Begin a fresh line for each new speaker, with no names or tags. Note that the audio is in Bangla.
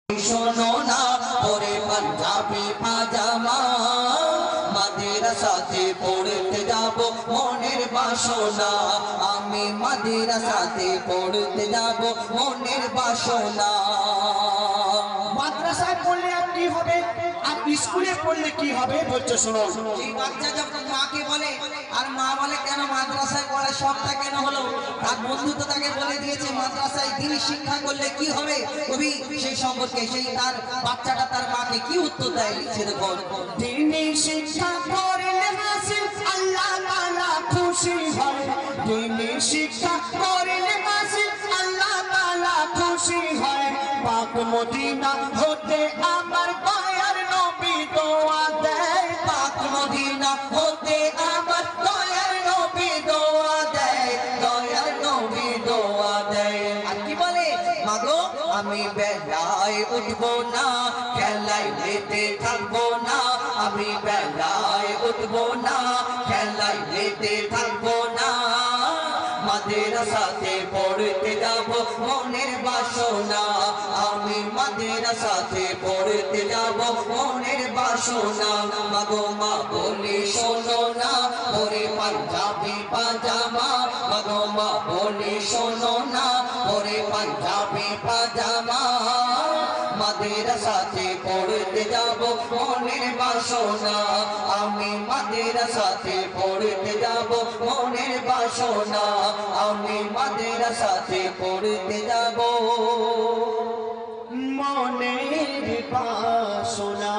শোনো না পরে পাঞ্জাবি পাজামা মাদ্রাসাতে পড়তে যাব মনের বাসনা আমি মাদ্রাসাতে পড়তে যাব মনের বাসনা।
মাদ্রাসায় পড়লে আর কি হবে আর স্কুলে পড়লে কি হবে বলছো শোনো।
এই বাচ্চা যখন মাকে বলে আর মা বলে কেন মাদ্রাসায় পড়ার শখটা কেন হলো, আর বন্ধু তো তাকে বলে দিয়েছে মাদ্রাসায় দিনী শিক্ষা করলে কি হবে, কবি সেই সম্পর্কে সেই তার বাচ্চাটা তার মাকে কি উত্তর দেয় লিখছে দেখো।
দিনী শিক্ষা করলে হাসিল আল্লাহ তাআলা খুশি হয়, দিনী শিক্ষা করলে হাসিল আল্লাহ তাআলা খুশি হয়। পাক মদিনা হতে আমার দয়ার নবী দোয়া দেয়,
পাক মদিনা হতে আমার দয়ার নবী দোয়া দেয়, দয়ার নবী দোয়া দেয়। আর কি বলে মাগো আমি বেলায় উঠবো না খেলায় মেতে থাকবো না, আমি বেলায় উঠবো না খেলায় মেতে থাকবো না, মাদ্রাসাতে পড়তে যাব মনের বাসনা আমি মাদ্রাসাতে পড়তে যাব মনের বাসনা। মাগো মা বলে শোনো না পরে পাঞ্জাবি পাজামা, মাগো মা বলে শোনো না পরে পাঞ্জাবি পাজামা মাদ্রাসাতে পড়তে যাব মনের বাসনা আমি মাদ্রাসাতে পড়তে যাব মনের বাসনা আমি মাদ্রাসাতে পড়তে যাব
মনের বাসনা।